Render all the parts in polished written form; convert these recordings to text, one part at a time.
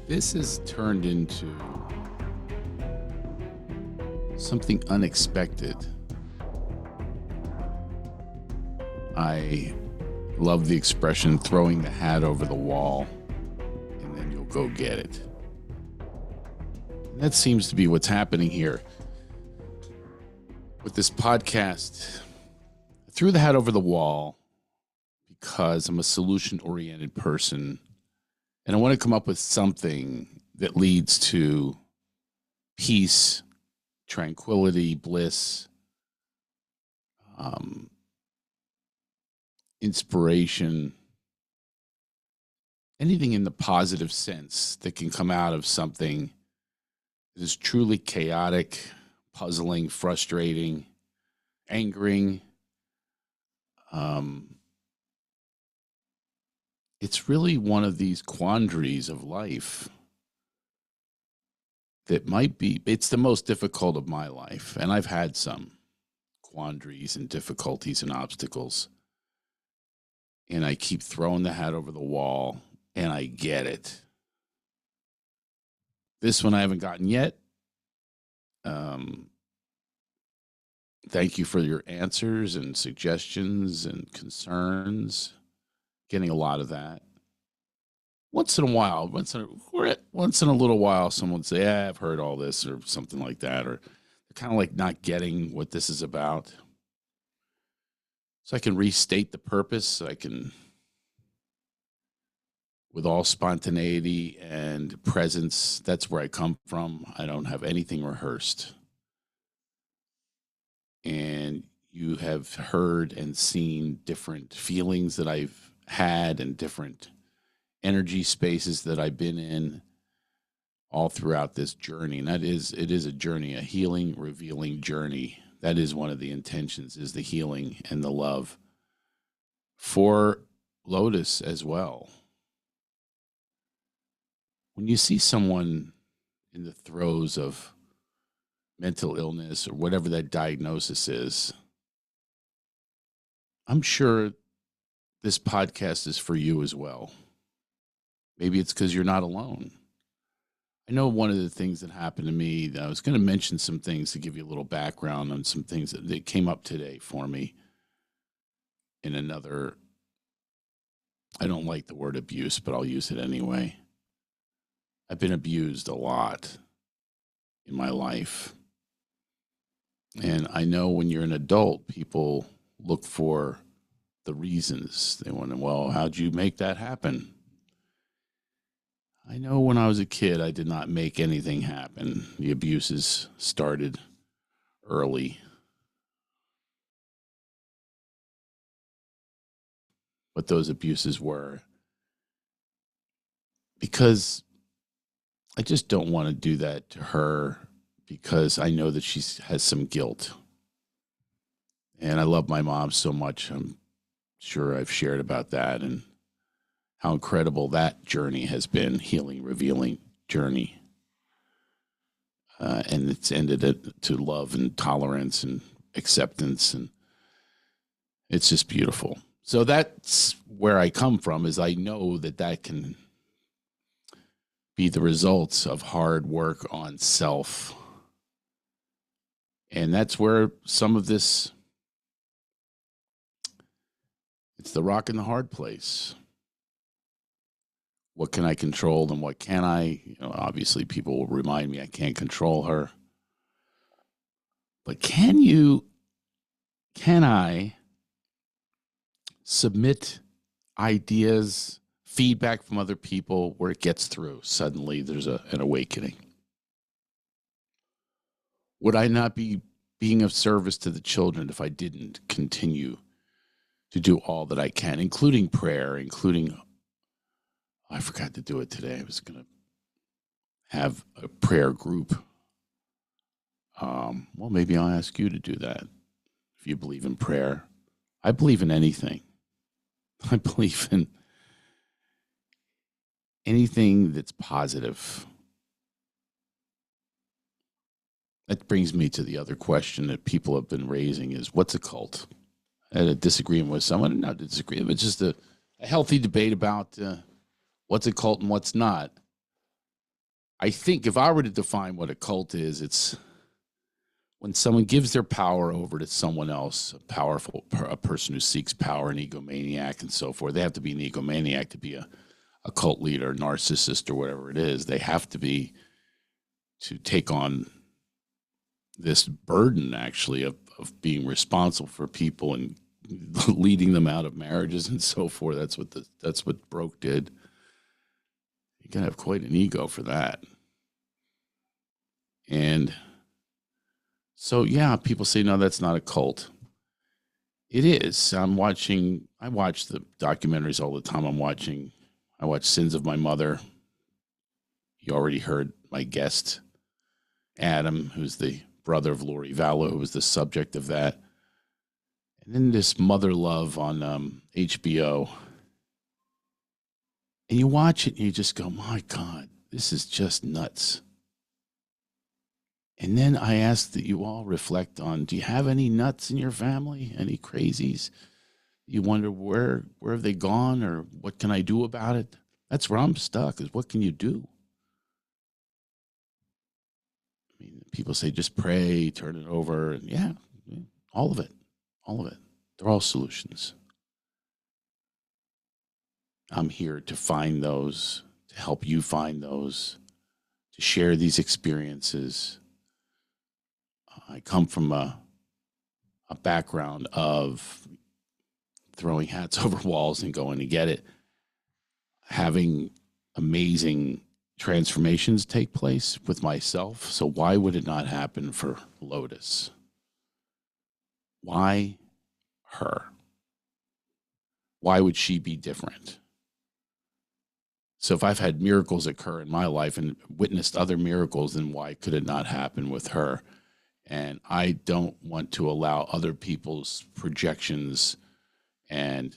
This has turned into something unexpected. I love the expression throwing the hat over the wall and then you'll go get it. And that seems to be what's happening here with this podcast. I threw the hat over the wall because I'm a solution-oriented person and I want to come up with something that leads to peace, tranquility, bliss, inspiration, anything in the positive sense that can come out of something that is truly chaotic, puzzling, frustrating, angering. It's really one of these quandaries of life that it's the most difficult of my life. And I've had some quandaries and difficulties and obstacles. And I keep throwing the hat over the wall and I get it. This one I haven't gotten yet. Thank you for your answers and suggestions and concerns. Getting a lot of that. Once in a while, once in a little while, someone would say, "Yeah, I've heard all this," or something like that, or they're kind of like not getting what this is about. So I can restate the purpose. I can, with all spontaneity and presence, that's where I come from. I don't have anything rehearsed. And you have heard and seen different feelings that I've had and different energy spaces that I've been in all throughout this journey. And it is a journey, a healing, revealing journey. That is one of the intentions, is the healing and the love for Lotus as well. When you see someone in the throes of mental illness or whatever that diagnosis is, I'm sure this podcast is for you as well. Maybe it's because you're not alone. I know one of the things that happened to me, I was going to mention some things to give you a little background on some things that came up today for me in another, I don't like the word abuse, but I'll use it anyway. I've been abused a lot in my life. And I know when you're an adult, people look for the reasons. They want to, well, how'd you make that happen? I know when I was a kid, I did not make anything happen. The abuses started early. What those abuses were. Because I just don't want to do that to her, because I know that she has some guilt. And I love my mom so much. I'm sure I've shared about that and how incredible that journey has been, healing, revealing journey. And it's ended to love and tolerance and acceptance. And it's just beautiful. So that's where I come from, is I know that can be the results of hard work on self. And that's where some of this, it's the rock and the hard place. What can I control and what can I? Obviously, people will remind me I can't control her. But can I submit ideas, feedback from other people where it gets through? Suddenly, there's an awakening. Would I not be being of service to the children if I didn't continue to do all that I can, including prayer, I forgot to do it today. I was going to have a prayer group. Well, maybe I'll ask you to do that if you believe in prayer. I believe in anything. I believe in anything that's positive. That brings me to the other question that people have been raising is, what's a cult? I had a disagreement with someone, not a disagreement, but just a healthy debate about what's a cult and what's not. I think if I were to define what a cult is, it's when someone gives their power over to someone else, a person who seeks power, an egomaniac and so forth. They have to be an egomaniac to be a cult leader, narcissist, or whatever it is. They have to be to take on this burden, actually, of being responsible for people and leading them out of marriages and so forth. That's what Broke did. You can have quite an ego for that. And so, yeah, people say, no, that's not a cult. It is. I watch the documentaries all the time. I watch Sins of My Mother. You already heard my guest, Adam, who's the brother of Lori Vallow, who was the subject of that. And then this Mother Love on HBO. And you watch it and you just go, my God, this is just nuts. And then I ask that you all reflect on, do you have any nuts in your family? Any crazies? You wonder where have they gone, or what can I do about it? That's where I'm stuck, is what can you do? I mean, people say just pray, turn it over. And yeah, all of it. All of it. They're all solutions. I'm here to find those, to help you find those, to share these experiences. I come from a background of throwing hats over walls and going to get it, having amazing transformations take place with myself. So why would it not happen for Lotus? Why her? Why would she be different? So if I've had miracles occur in my life and witnessed other miracles, then why could it not happen with her? And I don't want to allow other people's projections and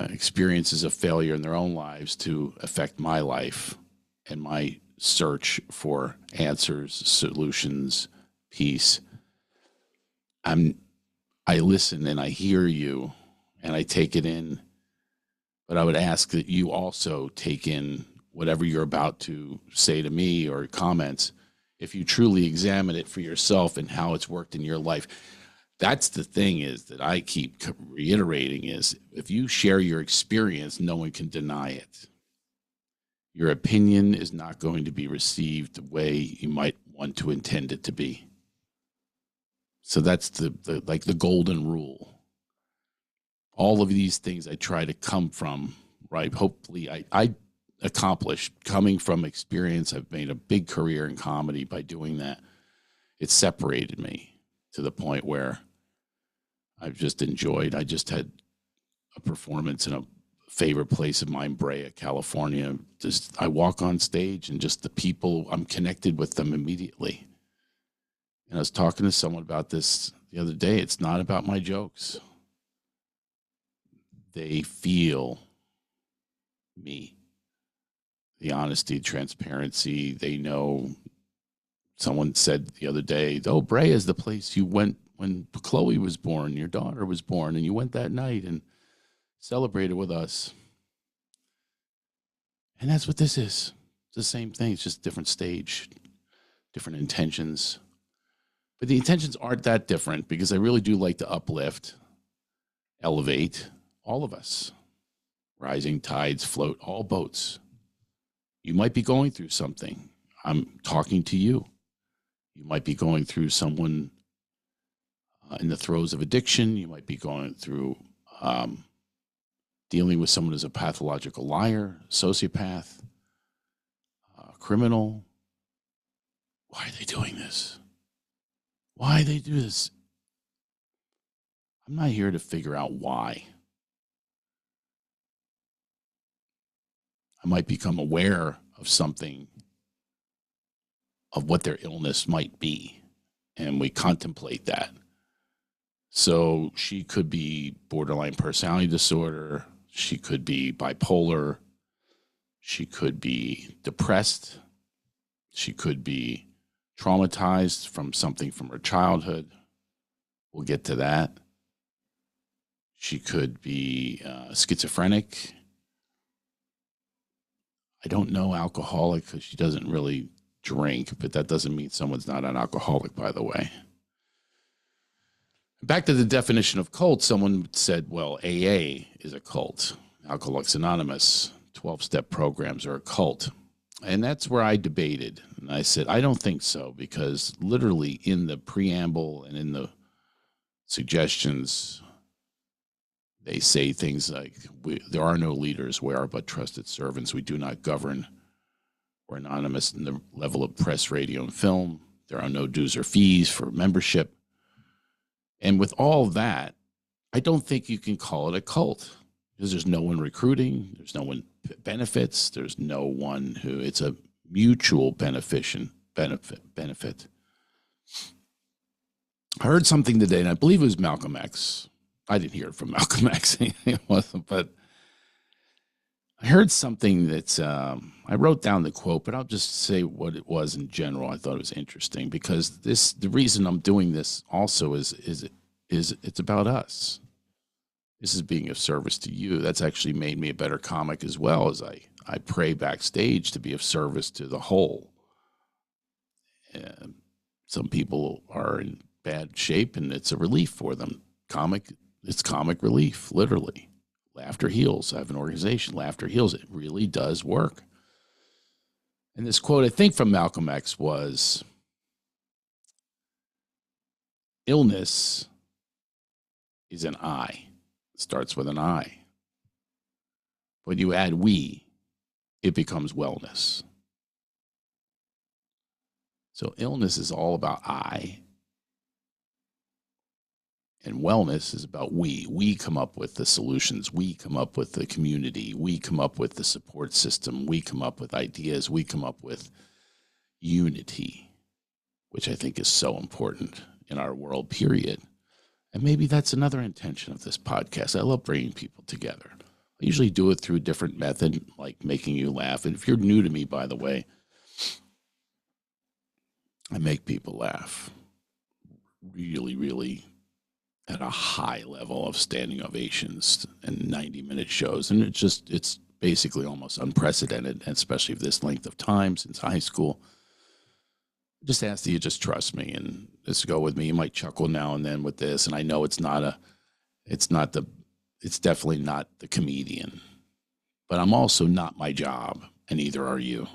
experiences of failure in their own lives to affect my life and my search for answers, solutions, peace. I listen and I hear you and I take it in, but I would ask that you also take in whatever you're about to say to me or comments, if you truly examine it for yourself and how it's worked in your life. That's the thing is that I keep reiterating is if you share your experience, no one can deny it. Your opinion is not going to be received the way you might want to intend it to be. So that's the golden rule. All of these things I try to come from, right? Hopefully I accomplished coming from experience. I've made a big career in comedy by doing that. It separated me to the point where I've just enjoyed. I just had a performance in a favorite place of mine, Brea, California. Just I walk on stage and just the people, I'm connected with them immediately. And I was talking to someone about this the other day. It's not about my jokes. They feel me. The honesty, transparency. They know. Someone said the other day, oh, Brea is the place you went when Chloe was born, your daughter was born, and you went that night and celebrated with us. And that's what this is. It's the same thing. It's just different stage, different intentions. But the intentions aren't that different because I really do like to uplift, elevate all of us. Rising tides float all boats. You might be going through something. I'm talking to you. You might be going through someone in the throes of addiction. You might be going through dealing with someone who's a pathological liar, sociopath, criminal. Why are they doing this? Why they do this? I'm not here to figure out why. I might become aware of something, of what their illness might be, and we contemplate that. So she could be borderline personality disorder. She could be bipolar. She could be depressed. She could be traumatized from something from her childhood. We'll get to that. She could be schizophrenic. I don't know alcoholic because she doesn't really drink, but that doesn't mean someone's not an alcoholic, by the way. Back to the definition of cult, someone said, well, AA is a cult. Alcoholics Anonymous, 12-step programs are a cult. And that's where I debated. And I said, I don't think so, because literally in the preamble and in the suggestions, they say things like, there are no leaders, we are but trusted servants. We do not govern. We're anonymous in the level of press, radio, and film. There are no dues or fees for membership. And with all that, I don't think you can call it a cult, because there's no one recruiting, there's no one benefits, there's no one who, it's a mutual benefit. I heard something today, and I believe it was Malcolm X. I didn't hear it from Malcolm X, it wasn't, but I heard something that's, I wrote down the quote, but I'll just say what it was in general. I thought it was interesting, because the reason I'm doing this also is it's about us. This is being of service to you. That's actually made me a better comic as well, as I pray backstage to be of service to the whole. Some people are in bad shape, and it's a relief for them. It's comic relief, literally. Laughter heals. I have an organization, Laughter Heals. It really does work. And this quote, I think from Malcolm X, was, illness is an I. It starts with an I. When you add we, it becomes wellness. So illness is all about I, and wellness is about we. We come up with the solutions. We come up with the community. We come up with the support system. We come up with ideas. We come up with unity, which I think is so important in our world, period. And maybe that's another intention of this podcast. I love bringing people together. I usually do it through a different method, like making you laugh. And if you're new to me, by the way, I make people laugh really, really at a high level of standing ovations and 90-minute shows. And it's basically almost unprecedented, especially for this length of time since high school. Just ask that you just trust me and just go with me. You might chuckle now and then with this. And I know it's definitely not the comedian, but I'm also not my job, and neither are you.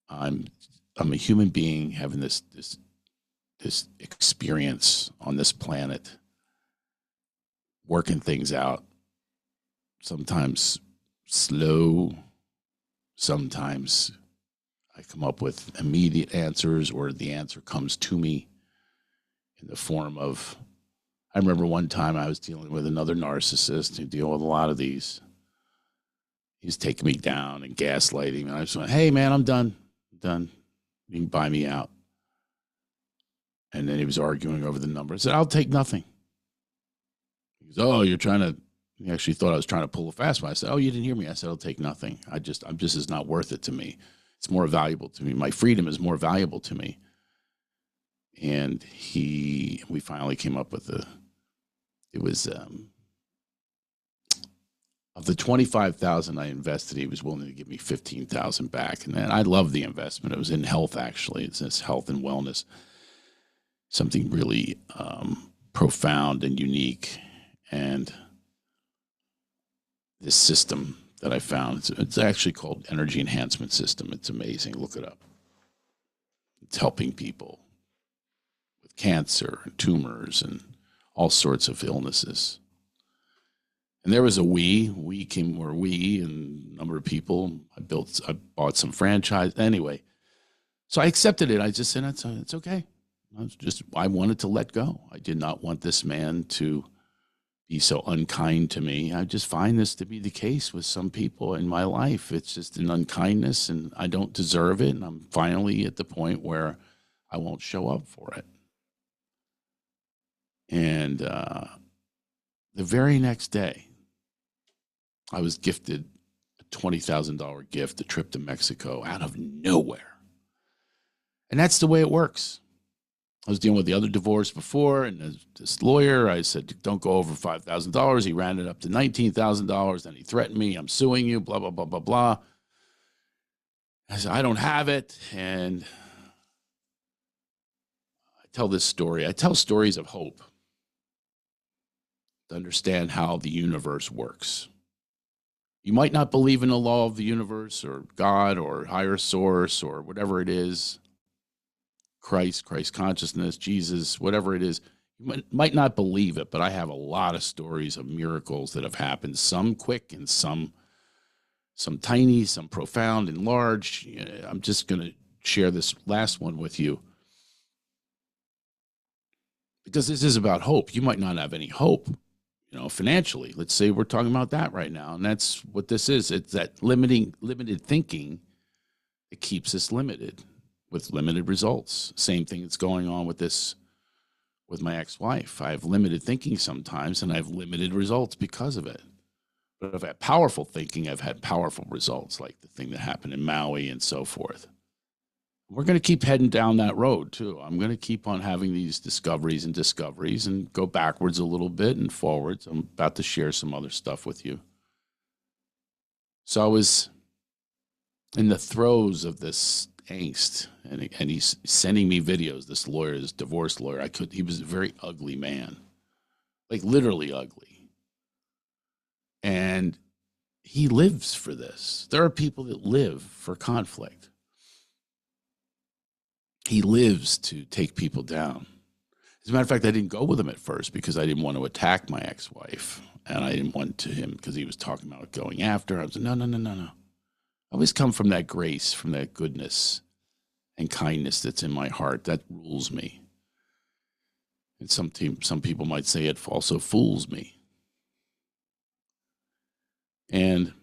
I'm a human being having this experience on this planet, working things out, sometimes slow, sometimes I come up with immediate answers, or the answer comes to me in the form of, I remember one time I was dealing with another narcissist who deal with a lot of these. He was taking me down and gaslighting, and I just went, hey man, I'm done. You can buy me out. And then he was arguing over the number. I said, I'll take nothing. He goes, oh, he actually thought I was trying to pull a fast one. I said, oh, you didn't hear me. I said, I'll take nothing. Is not worth it to me. It's more valuable to me. My freedom is more valuable to me. And we finally came up with it was, of the $25,000 I invested, he was willing to give me $15,000 back. And I love the investment. It was in health, actually. It's this health and wellness, something really profound and unique. And this system that I found, it's actually called Energy Enhancement System. It's amazing. Look it up. It's helping people with cancer and tumors and all sorts of illnesses. And there was a we and a number of people. I bought some franchise. Anyway, so I accepted it. I just said, it's okay. I wanted to let go. I did not want this man to be so unkind to me. I just find this to be the case with some people in my life. It's just an unkindness, and I don't deserve it. And I'm finally at the point where I won't show up for it. And the very next day, I was gifted a $20,000 gift, a trip to Mexico out of nowhere. And that's the way it works. I was dealing with the other divorce before, and this lawyer, I said, don't go over $5,000. He ran it up to $19,000. Then he threatened me. I'm suing you, blah, blah, blah, blah, blah. I said, I don't have it. And I tell this story. I tell stories of hope to understand how the universe works. You might not believe in the law of the universe or God or higher source or whatever it is, Christ consciousness, Jesus, whatever it is. You might not believe it, but I have a lot of stories of miracles that have happened, some quick and some tiny, some profound and large. I'm just going to share this last one with you because this is about hope. You might not have any hope, financially. Let's say we're talking about that right now, and that's what this is. It's that limited thinking that keeps us limited with limited results. Same thing that's going on with this, with my ex-wife. I have limited thinking sometimes, and I have limited results because of it. But if I have powerful thinking, I've had powerful results, like the thing that happened in Maui and so forth. We're going to keep heading down that road, too. I'm going to keep on having these discoveries and go backwards a little bit and forwards. I'm about to share some other stuff with you. So I was in the throes of this angst, and he's sending me videos. This lawyer, this divorce lawyer, he was a very ugly man, like literally ugly. And he lives for this. There are people that live for conflict. He lives to take people down. As a matter of fact, I didn't go with him at first because I didn't want to attack my ex-wife. And I didn't want to him because he was talking about going after her. I was like, no. I always come from that grace, from that goodness and kindness that's in my heart. That rules me. And some people might say it also fools me. And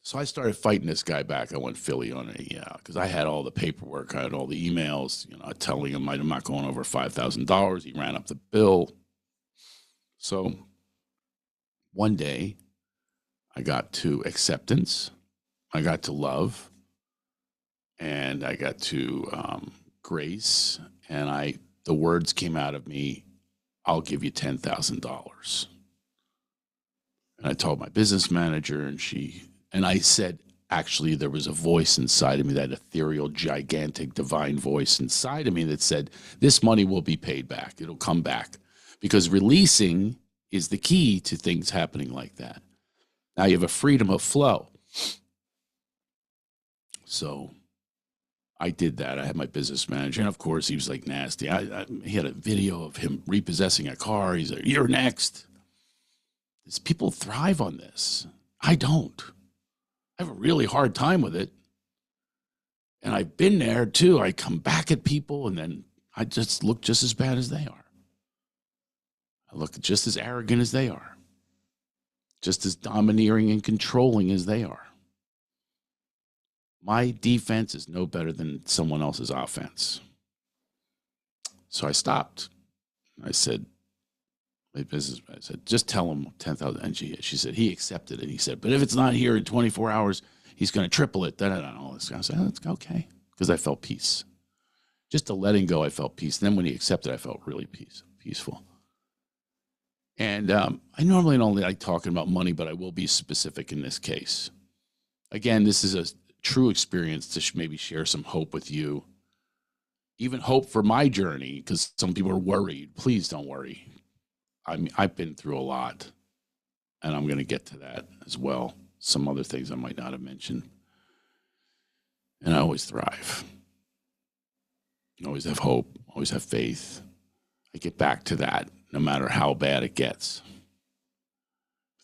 so I started fighting this guy back. I went Philly on it, because I had all the paperwork. I had all the emails, telling him I'm not going over $5,000. He ran up the bill. So one day I got to acceptance, I got to love, and I got to grace, and the words came out of me, I'll give you $10,000. And I told my business manager, and I said, actually, there was a voice inside of me, that ethereal, gigantic, divine voice inside of me that said, this money will be paid back. It'll come back. Because releasing is the key to things happening like that. Now you have a freedom of flow. So I did that. I had my business manager, and of course, he was like nasty. He had a video of him repossessing a car. He's like, you're next. People thrive on this. I don't. I have a really hard time with it. And I've been there too. I come back at people, and then I just look just as bad as they are. I look just as arrogant as they are. Just as domineering and controlling as they are. My defense is no better than someone else's offense. So I stopped. I said, my business, I said, just tell him 10,000. And she said, he accepted it. He said, but if it's not here in 24 hours, he's going to triple it. All this. I said, oh, that's okay. Because I felt peace. Just to letting go, I felt peace. And then when he accepted, I felt really peaceful. And I normally don't like talking about money, but I will be specific in this case. Again, this is a true experience to maybe share some hope with you. Even hope for my journey, because some people are worried. Please don't worry. I've been through a lot, and I'm going to get to that as well. Some other things I might not have mentioned. And I always thrive. I always have hope, always have faith. I get back to that no matter how bad it gets.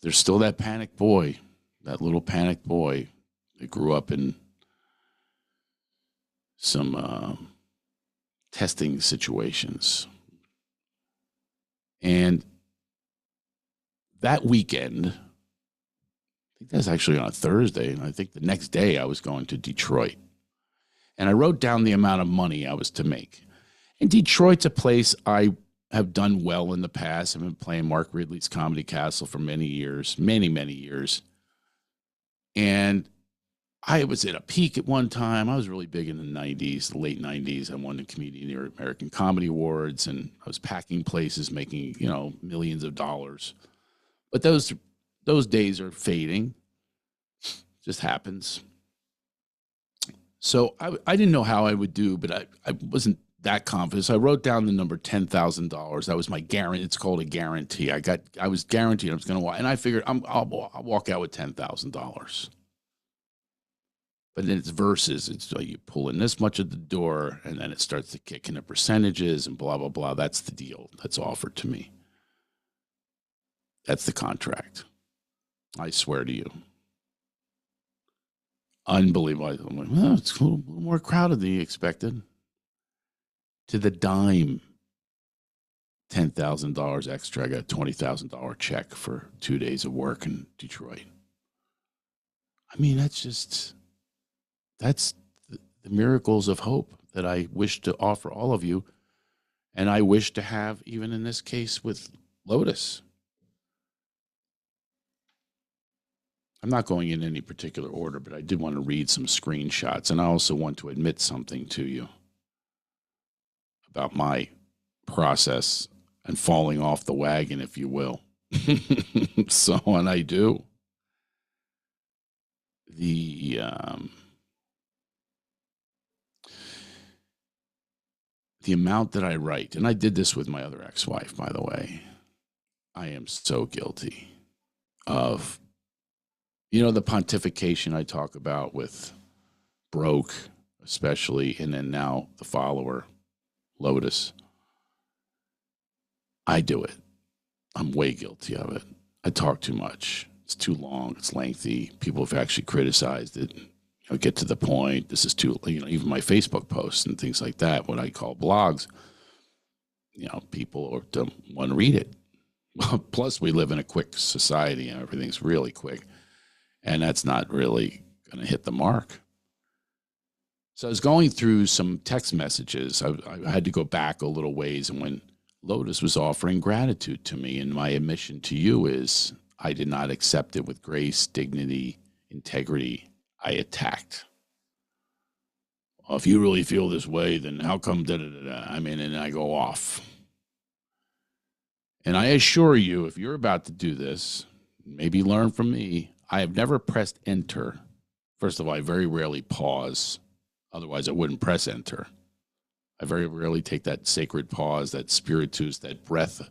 There's still that panicked boy, that little panicked boy that grew up in some testing situations. And that weekend, I think that's actually on a Thursday, and I think the next day I was going to Detroit. And I wrote down the amount of money I was to make. And Detroit's a place I have done well in the past. I've been playing Mark Ridley's Comedy Castle for many years, many, many years. And I was at a peak at one time. I was really big in the 90s, the late 90s. I won the Comedian of the American Comedy Awards, and I was packing places, making, millions of dollars. But those days are fading. Just happens. So I didn't know how I would do, but I wasn't that confident. So I wrote down the number $10,000. That was my guarantee. It's called a guarantee. I was guaranteed I was going to walk, and I figured I'll walk out with $10,000. But then it's verses. It's like you pull in this much at the door, and then it starts to kick in the percentages and blah, blah, blah. That's the deal that's offered to me. That's the contract. I swear to you. Unbelievable. I'm like, well, it's a little more crowded than you expected. To the dime, $10,000 extra. I got a $20,000 check for 2 days of work in Detroit. I mean, that's the miracles of hope that I wish to offer all of you. And I wish to have, even in this case with Lotus. I'm not going in any particular order, but I did want to read some screenshots. And I also want to admit something to you about my process and falling off the wagon, if you will. So, and I do. The amount that I write, and I did this with my other ex-wife, by the way. I am so guilty of, the pontification I talk about with Broke, especially, and then now the follower, Lotus. I do it. I'm way guilty of it. I talk too much. It's too long. It's lengthy. People have actually criticized it. Get to the point. This is too, even my Facebook posts and things like that, what I call blogs, people don't want to read it. Plus, we live in a quick society and everything's really quick. And that's not really going to hit the mark. So I was going through some text messages. I had to go back a little ways. And when Lotus was offering gratitude to me, and my admission to you is I did not accept it with grace, dignity, integrity. I attacked. Well, if you really feel this way, then how come da-da-da-da? And I go off. And I assure you, if you're about to do this, maybe learn from me. I have never pressed enter. First of all, I very rarely pause. Otherwise, I wouldn't press enter. I very rarely take that sacred pause, that spiritus, that breath.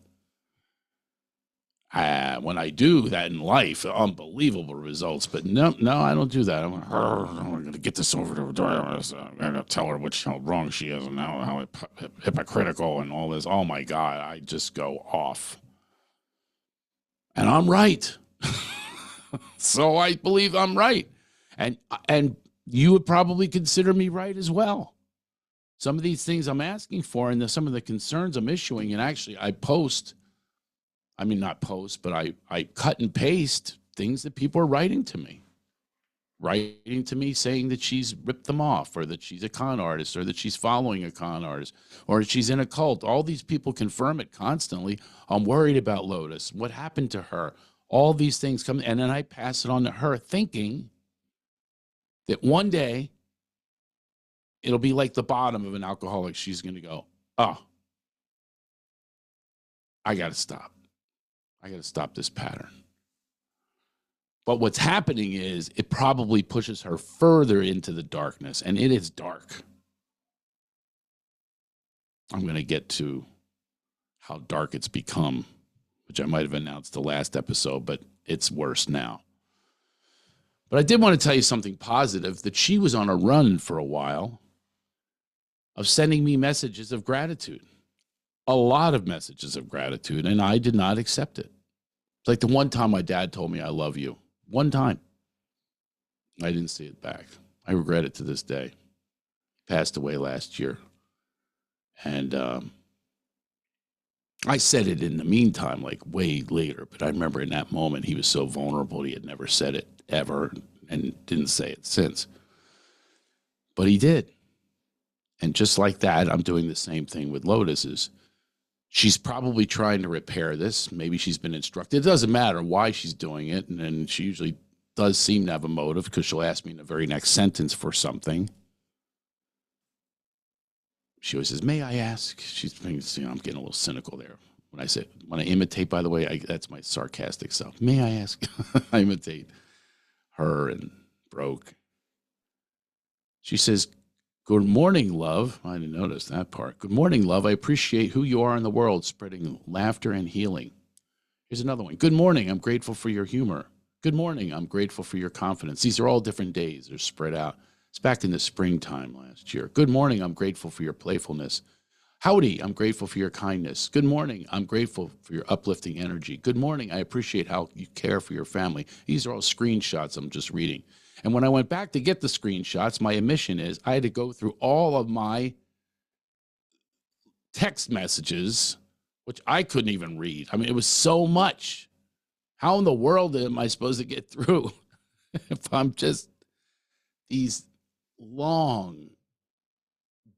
When I do that in life, unbelievable results. But no, I don't do that. I'm going to get this over to her. I'm going to tell her how wrong she is and how hypocritical and all this. Oh, my God. I just go off. And I'm right. So I believe I'm right. And you would probably consider me right as well. Some of these things I'm asking for and some of the concerns I'm issuing, and actually I I cut and paste things that people are writing to me saying that she's ripped them off, or that she's a con artist, or that she's following a con artist, or that she's in a cult. All these people confirm it constantly. I'm worried about Lotus. What happened to her? All these things come, and then I pass it on to her thinking that one day it'll be like the bottom of an alcoholic. She's going to go, oh, I got to stop. I got to stop this pattern. But what's happening is it probably pushes her further into the darkness, and it is dark. I'm going to get to how dark it's become, which I might have announced the last episode, but it's worse now. But I did want to tell you something positive, that she was on a run for a while of sending me messages of gratitude, a lot of messages of gratitude, and I did not accept it. It's like the one time my dad told me, I love you. One time. I didn't see it back. I regret it to this day. He passed away last year. And I said it in the meantime, like way later, but I remember in that moment he was so vulnerable. He had never said it ever and didn't say it since. But he did. And just like that, I'm doing the same thing with Lotus. She's probably trying to repair this. Maybe she's been instructed. It doesn't matter why she's doing it. And then she usually does seem to have a motive because she'll ask me in the very next sentence for something. She always says, may I ask? She's, you know, I'm getting a little cynical there. When I imitate, by the way, that's my sarcastic self. May I ask? I imitate her and Broke. She says, good morning, love. I didn't notice that part. Good morning, love. I appreciate who you are in the world, spreading laughter and healing. Here's another one. Good morning. I'm grateful for your humor. Good morning. I'm grateful for your confidence. These are all different days. They're spread out. It's back in the springtime last year. Good morning. I'm grateful for your playfulness. Howdy. I'm grateful for your kindness. Good morning. I'm grateful for your uplifting energy. Good morning. I appreciate how you care for your family. These are all screenshots I'm just reading. And when I went back to get the screenshots, my admission is I had to go through all of my text messages, which I couldn't even read. I mean, it was so much. How in the world am I supposed to get through if I'm just these long,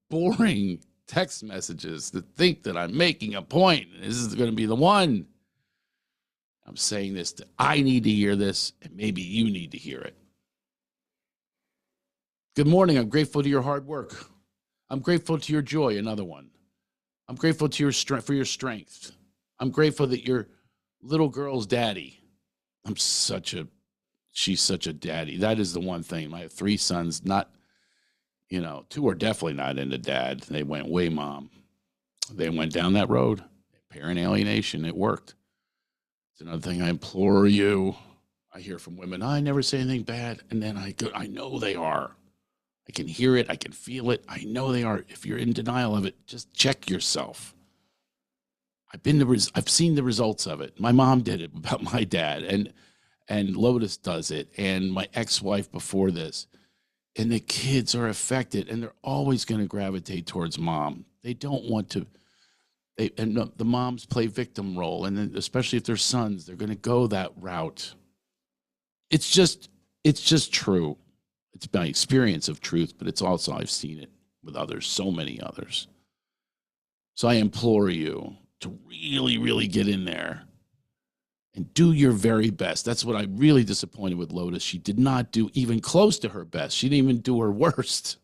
boring text messages that think that I'm making a point? This is going to be the one. I'm saying this. I need to hear this, and maybe you need to hear it. Good morning. I'm grateful to your hard work. I'm grateful to your joy. Another one. I'm grateful to your strength for your strength. I'm grateful that your little girl's daddy. She's such a daddy. That is the one thing. I have 3 sons, not, 2 are definitely not into dad. They went way mom. They went down that road. Parent alienation. It worked. It's another thing I implore you. I hear from women, I never say anything bad. And then I know they are. I can hear it. I can feel it. I know they are. If you're in denial of it, just check yourself. I've seen the results of it. My mom did it about my dad, and Lotus does it, and my ex-wife before this. And the kids are affected, and they're always going to gravitate towards mom. They don't want to. The moms play victim role, and then especially if they're sons, they're going to go that route. It's just true. It's my experience of truth, but it's also I've seen it with others, so many others. So I implore you to really, really get in there and do your very best. That's what I'm really disappointed with Lotus. She did not do even close to her best. She didn't even do her worst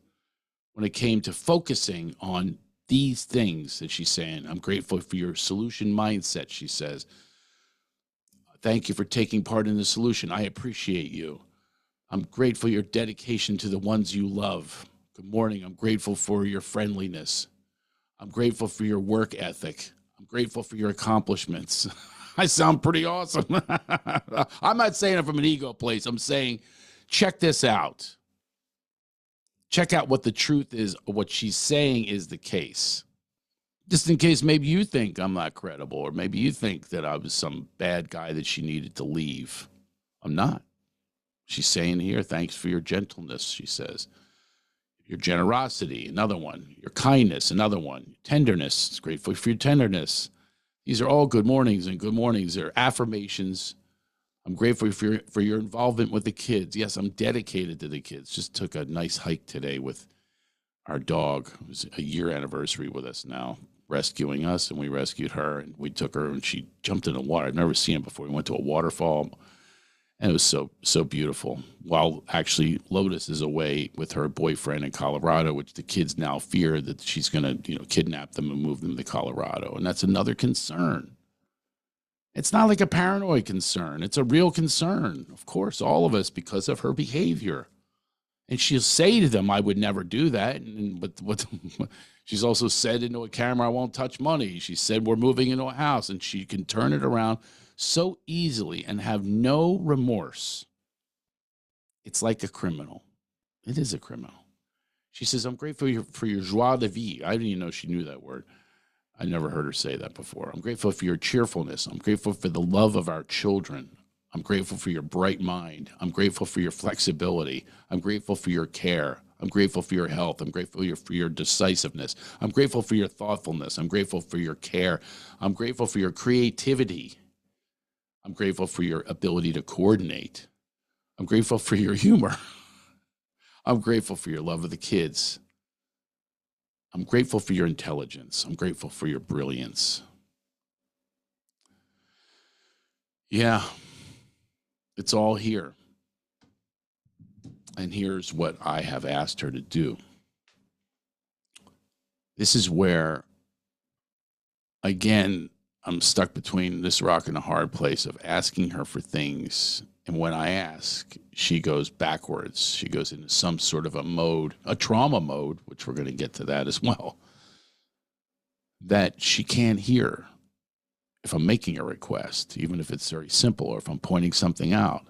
when it came to focusing on these things that she's saying. I'm grateful for your solution mindset, she says. Thank you for taking part in the solution. I appreciate you. I'm grateful for your dedication to the ones you love. Good morning. I'm grateful for your friendliness. I'm grateful for your work ethic. I'm grateful for your accomplishments. I sound pretty awesome. I'm not saying it from an ego place. I'm saying, check this out. Check out what the truth is, or what she's saying is the case. Just in case maybe you think I'm not credible, or maybe you think that I was some bad guy that she needed to leave. I'm not. She's saying here, thanks for your gentleness, she says. Your generosity, another one. Your kindness, another one. Tenderness, it's grateful for your tenderness. These are all good mornings and good mornings. They're affirmations. I'm grateful for your involvement with the kids. Yes, I'm dedicated to the kids. Just took a nice hike today with our dog. It was a year anniversary with us now, rescuing us, and we rescued her. And we took her, and she jumped in the water. I've never seen it before. We went to a waterfall. And it was so beautiful. While actually Lotus is away with her boyfriend in Colorado, which the kids now fear that she's going to, kidnap them and move them to Colorado. And that's another concern. It's not like a paranoid concern. It's a real concern. Of course, all of us, because of her behavior. And she'll say to them, I would never do that. But what she's also said into a camera, I won't touch money. She said, we're moving into a house, and she can turn it around so easily and have no remorse. It's like a criminal. It is a criminal. She says, I'm grateful for your joie de vivre. I didn't even know she knew that word. I never heard her say that before. I'm grateful for your cheerfulness. I'm grateful for the love of our children. I'm grateful for your bright mind. I'm grateful for your flexibility. I'm grateful for your care. I'm grateful for your health. I'm grateful for your decisiveness. I'm grateful for your thoughtfulness. I'm grateful for your care. I'm grateful for your creativity. I'm grateful for your ability to coordinate. I'm grateful for your humor. I'm grateful for your love of the kids. I'm grateful for your intelligence. I'm grateful for your brilliance. Yeah, it's all here. And here's what I have asked her to do. This is where, again, I'm stuck between this rock and a hard place of asking her for things. And when I ask, she goes backwards. She goes into some sort of a mode, a trauma mode, which we're going to get to that as well, that she can't hear if I'm making a request, even if it's very simple, or if I'm pointing something out,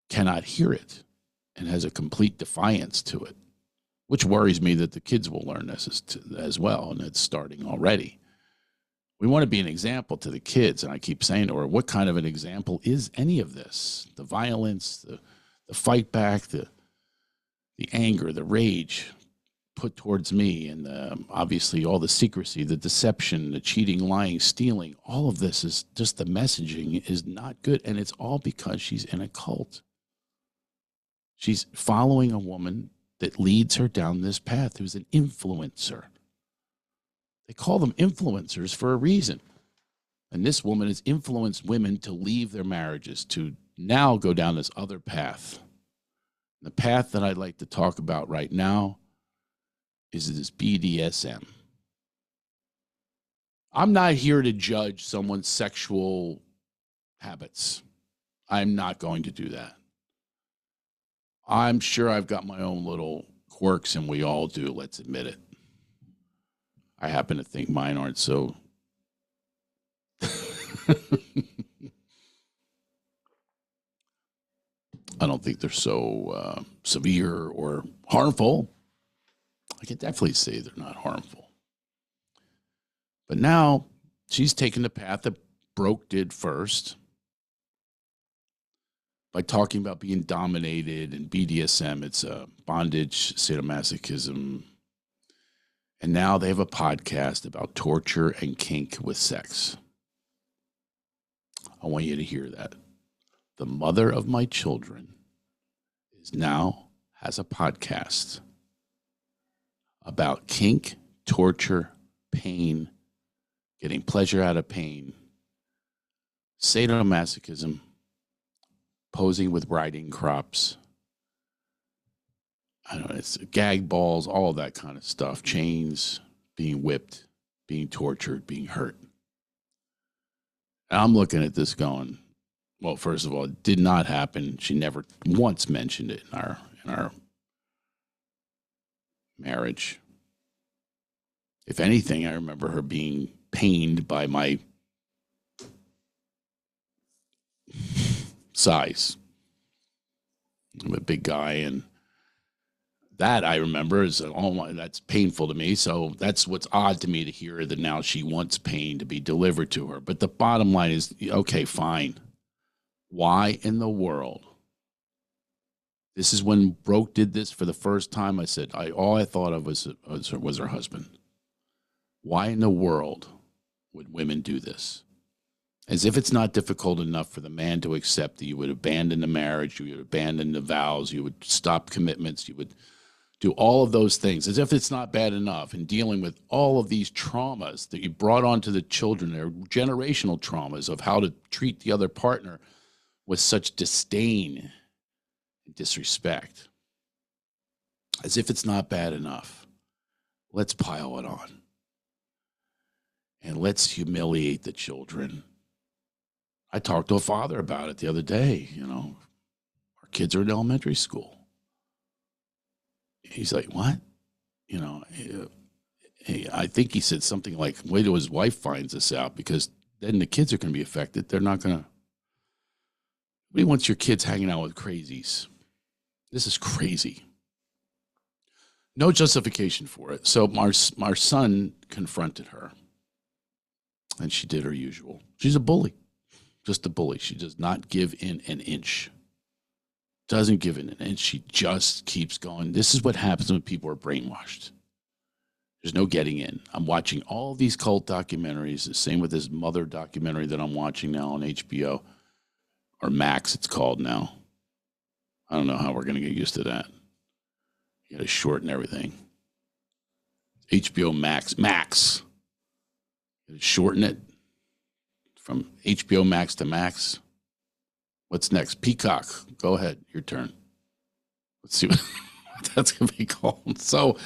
cannot hear it and has a complete defiance to it, which worries me that the kids will learn this as well, and it's starting already. We want to be an example to the kids, and I keep saying to her, what kind of an example is any of this? The violence, the fight back, the anger, the rage put towards me, and obviously all the secrecy, the deception, the cheating, lying, stealing, all of this is just the messaging is not good, and it's all because she's in a cult. She's following a woman that leads her down this path, who's an influencer. They call them influencers for a reason. And this woman has influenced women to leave their marriages, to now go down this other path. The path that I'd like to talk about right now is this BDSM. I'm not here to judge someone's sexual habits. I'm not going to do that. I'm sure I've got my own little quirks, and we all do, let's admit it. I happen to think mine aren't so. I don't think they're so severe or harmful. I can definitely say they're not harmful. But now she's taken the path that Broke did first by talking about being dominated and BDSM. It's bondage, sadomasochism. And now they have a podcast about torture and kink with sex. I want you to hear that. The mother of my children has a podcast about kink, torture, pain, getting pleasure out of pain, sadomasochism, posing with riding crops. I don't know, it's gag balls, all of that kind of stuff, chains, being whipped, being tortured, being hurt. And I'm looking at this going, well, first of all, it did not happen. She never once mentioned it in our marriage. If anything, I remember her being pained by my size. I'm a big guy, and that I remember is, oh my, that's painful to me. So that's what's odd to me to hear that now she wants pain to be delivered to her. But the bottom line is, okay, fine. Why in the world? This is when Broke did this for the first time. I said, all I thought of was her husband. Why in the world would women do this? As if it's not difficult enough for the man to accept that you would abandon the marriage, you would abandon the vows, you would stop commitments, you would do all of those things, as if it's not bad enough in dealing with all of these traumas that you brought onto the children, their generational traumas of how to treat the other partner with such disdain and disrespect. As if it's not bad enough. Let's pile it on. And let's humiliate the children. I talked to a father about it the other day. Our kids are in elementary school. He's like, what? I think he said something like, wait till his wife finds this out, because then the kids are going to be affected. They're not going to. Nobody wants your kids hanging out with crazies. This is crazy. No justification for it. So our son confronted her, and she did her usual. She's a bully. Just a bully. She does not give in an inch. Doesn't give in an inch. She just keeps going. This is what happens when people are brainwashed. There's no getting in. I'm watching all these cult documentaries. The same with this mother documentary that I'm watching now on HBO. Or Max, it's called now. I don't know how we're going to get used to that. You got to shorten everything. HBO Max. Max. You got to shorten it. From HBO Max to Max. What's next? Peacock. Go ahead. Your turn. Let's see what that's going to be called. So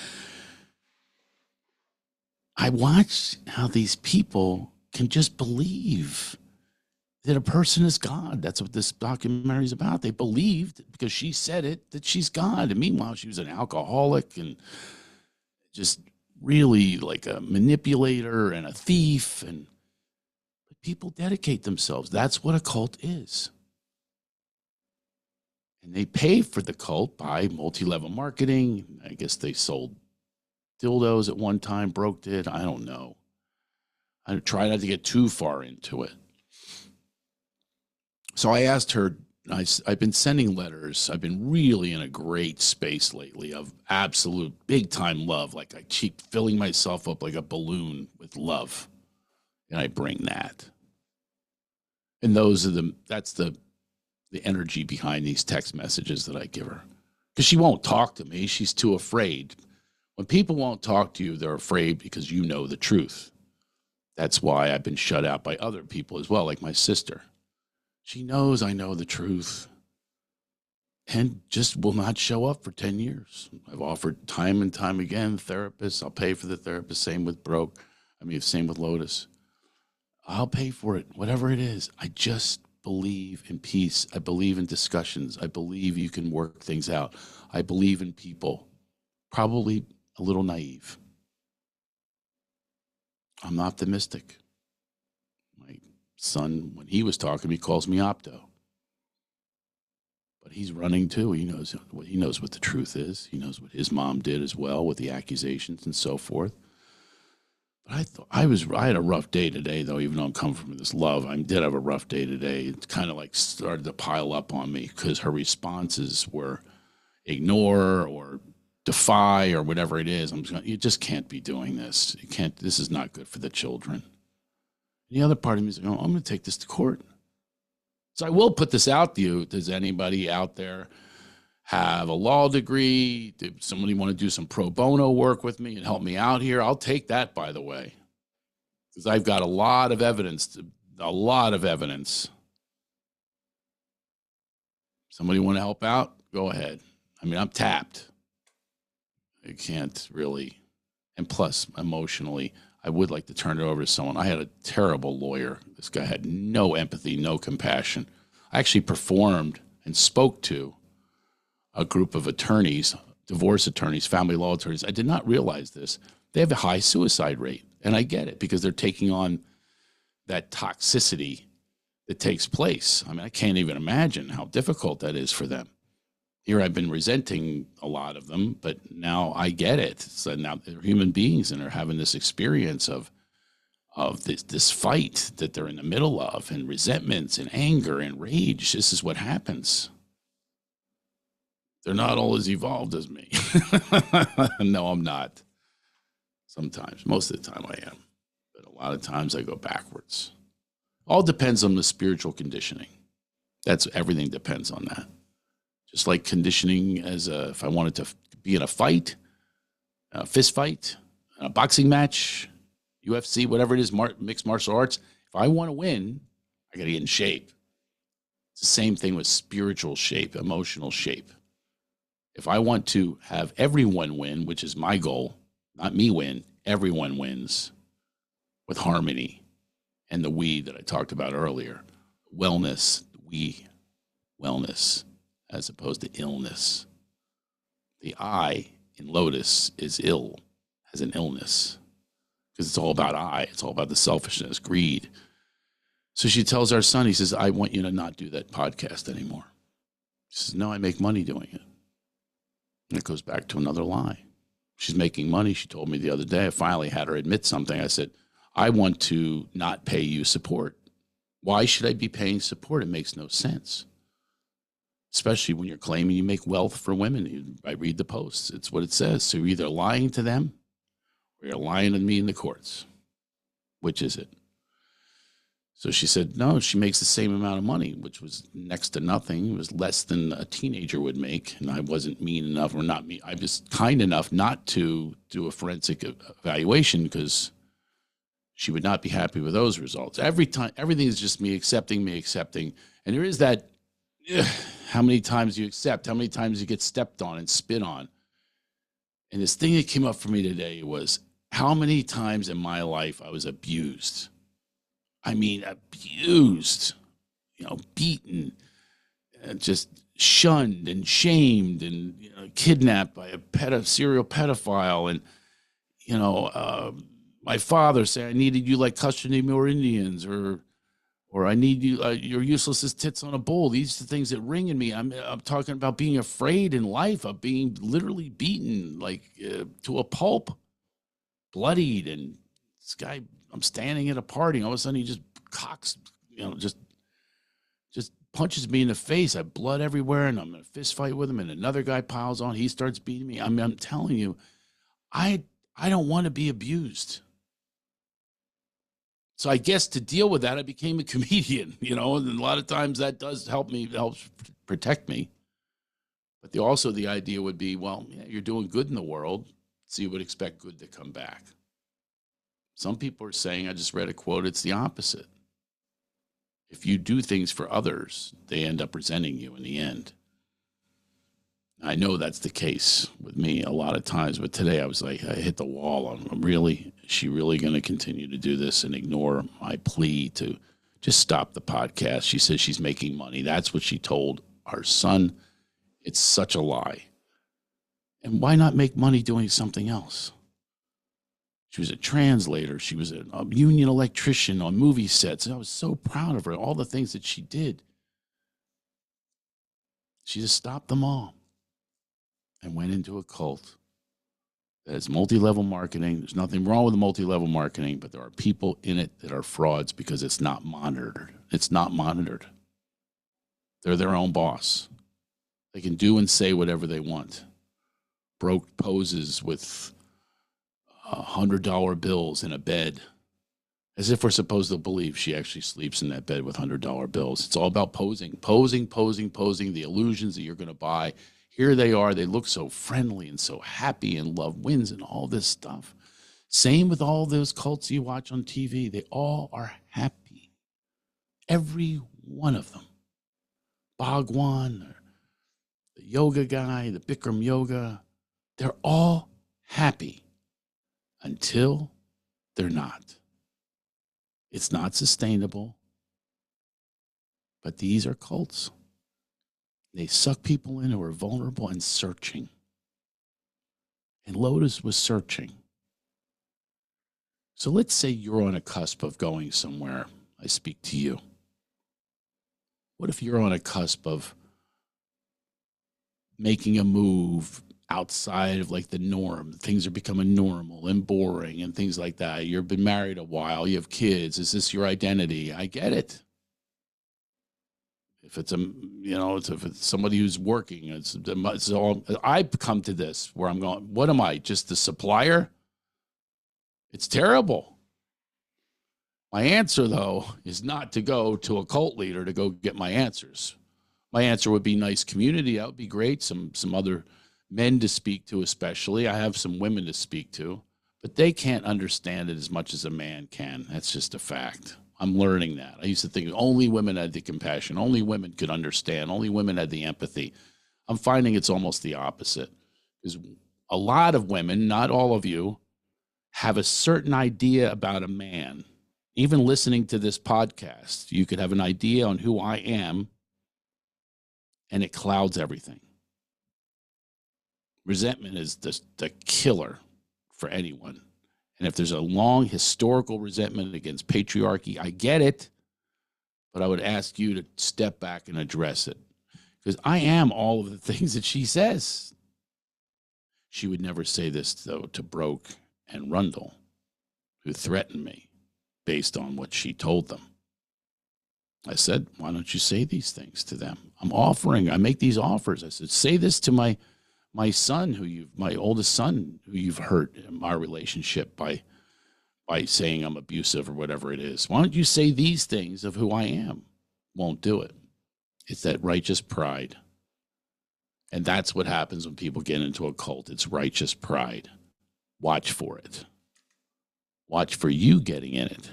I watch how these people can just believe that a person is God. That's what this documentary is about. They believed, because she said it, that she's God. And meanwhile, she was an alcoholic and just really like a manipulator and a thief. And people dedicate themselves. That's what a cult is. And they pay for the cult by multi-level marketing. I guess they sold dildos at one time, broke it. I don't know. I try not to get too far into it. So I asked her, I've been sending letters. I've been really in a great space lately of absolute big time love. Like I keep filling myself up like a balloon with love. And I bring that. And that's the energy behind these text messages that I give her. Because she won't talk to me. She's too afraid. When people won't talk to you, they're afraid because you know the truth. That's why I've been shut out by other people as well, like my sister. She knows I know the truth and just will not show up for 10 years. I've offered time and time again, therapists. I'll pay for the therapist. Same with same with Lotus. I'll pay for it, whatever it is. I just believe in peace. I believe in discussions. I believe you can work things out. I believe in people. Probably a little naive. I'm optimistic. My son, when he was talking to me, calls me opto. But he's running too. He knows what the truth is. He knows what his mom did as well with the accusations and so forth. But I had a rough day today, though, even though I'm coming from this love. I did have a rough day today. It kind of like started to pile up on me because her responses were ignore or defy or whatever it is. You just can't be doing this. You can't. This is not good for the children. And the other part of me is like, I'm going to take this to court. So I will put this out to you. Does anybody out there have a law degree? Did somebody want to do some pro bono work with me and help me out here? I'll take that, by the way, because I've got a lot of evidence. Somebody want to help out? Go ahead. I'm tapped. I can't really. And plus, emotionally, I would like to turn it over to someone. I had a terrible lawyer. This guy had no empathy, no compassion. I actually performed and spoke to a group of attorneys, divorce attorneys, family law attorneys. I did not realize this. They have a high suicide rate. And I get it because they're taking on that toxicity that takes place. I can't even imagine how difficult that is for them. Here I've been resenting a lot of them, but now I get it. So now they're human beings and are having this experience of this fight that they're in the middle of, and resentments and anger and rage. This is what happens. They're not all as evolved as me. No, I'm not. Sometimes, most of the time I am. But a lot of times I go backwards. All depends on the spiritual conditioning. Everything depends on that. Just like conditioning if I wanted to be in a fight, a fist fight, a boxing match, UFC, whatever it is, mixed martial arts. If I want to win, I got to get in shape. It's the same thing with spiritual shape, emotional shape. If I want to have everyone win, which is my goal, not me win, everyone wins with harmony and the we that I talked about earlier. Wellness, wellness, as opposed to illness. The I in Lotus is has an illness, because it's all about I. It's all about the selfishness, greed. So she tells our son, he says, I want you to not do that podcast anymore. She says, no, I make money doing it. And it goes back to another lie. She's making money. She told me the other day, I finally had her admit something. I said, I want to not pay you support. Why should I be paying support? It makes no sense. Especially when you're claiming you make wealth for women. I read the posts. It's what it says. So you're either lying to them or you're lying to me in the courts. Which is it? So she said, no, she makes the same amount of money, which was next to nothing. It was less than a teenager would make. And I wasn't mean enough, or not mean. I was kind enough not to do a forensic evaluation, because she would not be happy with those results. Every time, everything is just me accepting. And there is that how many times you accept, how many times you get stepped on and spit on. And this thing that came up for me today was how many times in my life I was abused. I mean, abused, beaten, just shunned and shamed and kidnapped by a serial pedophile. And, my father say, I needed you like custody more Indians, or I need you, you're useless as tits on a bull. These are the things that ring in me. I'm talking about being afraid in life, of being literally beaten to a pulp, bloodied. And this guy, I'm standing at a party, and all of a sudden he just cocks, just punches me in the face. I have blood everywhere, and I'm in a fist fight with him, and another guy piles on. He starts beating me. I'm telling you, I don't want to be abused. So I guess to deal with that, I became a comedian, and a lot of times that does helps protect me. But also the idea would be, well, yeah, you're doing good in the world, so you would expect good to come back. Some people are saying, I just read a quote, it's the opposite. If you do things for others, they end up resenting you in the end. I know that's the case with me a lot of times, but today I was like, I hit the wall. Is she really going to continue to do this and ignore my plea to just stop the podcast? She says she's making money. That's what she told our son. It's such a lie. And why not make money doing something else? She was a translator. She was a union electrician on movie sets. And I was so proud of her, all the things that she did. She just stopped them all and went into a cult that is multi-level marketing. There's nothing wrong with the multi-level marketing, but there are people in it that are frauds because it's not monitored. It's not monitored. They're their own boss. They can do and say whatever they want. Broke poses with $100 bills in a bed, as if we're supposed to believe she actually sleeps in that bed with $100 bills. It's all about posing, the illusions that you're going to buy. Here they are. They look so friendly and so happy, and love wins and all this stuff. Same with all those cults you watch on TV. They all are happy. Every one of them. Bhagwan, the yoga guy, the Bikram yoga, they're all happy until they're not. It's not sustainable. But these are cults. They suck people in who are vulnerable and searching. And Lotus was searching. So let's say you're on a cusp of going somewhere. I speak to you. What if you're on a cusp of making a move outside of like the norm? Things are becoming normal and boring and things like that. You've been married a while. You have kids. Is this your identity? I get it. If it's if it's somebody who's working, it's all. I've come to this where I'm going, what am I? Just the supplier? It's terrible. My answer, though, is not to go to a cult leader to go get my answers. My answer would be nice community. That would be great. Some other men to speak to, especially. I have some women to speak to, but they can't understand it as much as a man can. That's just a fact. I'm learning that. I used to think only women had the compassion. Only women could understand. Only women had the empathy. I'm finding it's almost the opposite. Because a lot of women, not all of you, have a certain idea about a man. Even listening to this podcast, you could have an idea on who I am, and it clouds everything. Resentment is the killer for anyone. And if there's a long historical resentment against patriarchy, I get it, but I would ask you to step back and address it. Because I am all of the things that she says. She would never say this, though, to Broke and Rundle, who threatened me based on what she told them. I said, why don't you say these things to them? I make these offers. I said, say this to my son, my oldest son, who you've hurt in our relationship by saying I'm abusive or whatever it is. Why don't you say these things of who I am? Won't do it. It's that righteous pride. And that's what happens when people get into a cult. It's righteous pride. Watch for it. Watch for you getting in it.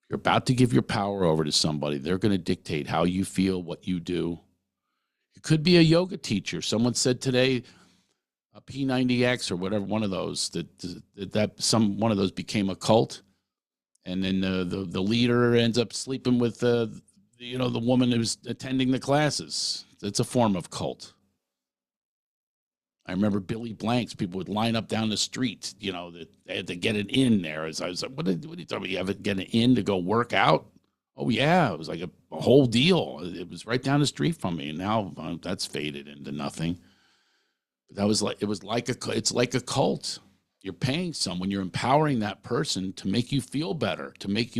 You're about to give your power over to somebody. They're going to dictate how you feel, what you do. It could be a yoga teacher. Someone said today a P90X or whatever, one of those, one of those became a cult. And then the leader ends up sleeping with the woman who's attending the classes. It's a form of cult. I remember Billy Blanks. People would line up down the street, that they had to get an in there. As I was like, what are you talking about? You have to get an in to go work out? Oh, yeah. It was like a whole deal. It was right down the street from me. And now that's faded into nothing. But it's like a cult. You're paying someone, you're empowering that person to make you feel better, to make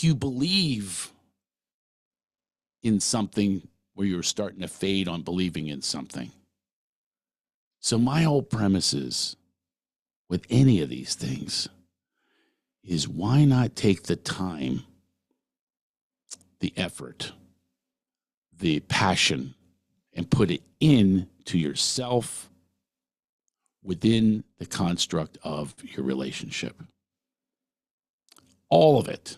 you believe in something where you're starting to fade on believing in something. So my whole premise is, with any of these things, is why not take the time, the effort, the passion, and put it into yourself within the construct of your relationship. All of it.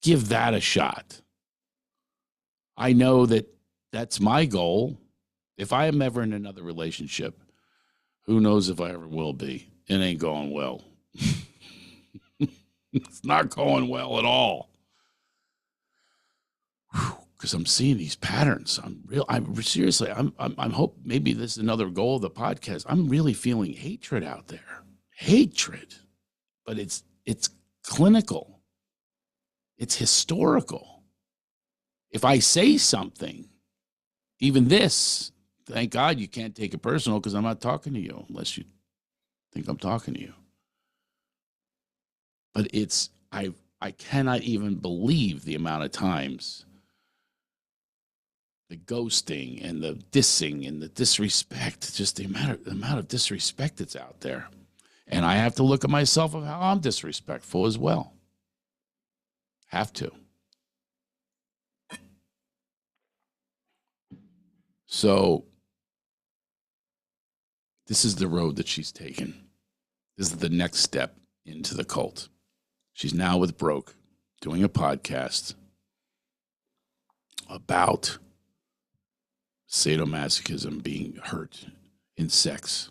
Give that a shot. I know that that's my goal. If I am ever in another relationship, who knows if I ever will be? It ain't going well. It's not going well at all. Because I'm seeing these patterns. I'm seriously, I'm hope maybe this is another goal of the podcast. I'm really feeling hatred out there. Hatred. But it's clinical. It's historical. If I say something, even this, thank God you can't take it personal because I'm not talking to you unless you think I'm talking to you. But I cannot even believe the amount of times the ghosting and the dissing and the disrespect, just the amount of disrespect that's out there. And I have to look at myself of how I'm disrespectful as well. Have to. So this is the road that she's taken. This is the next step into the cult. She's now with Broke, doing a podcast about sadomasochism, being hurt in sex.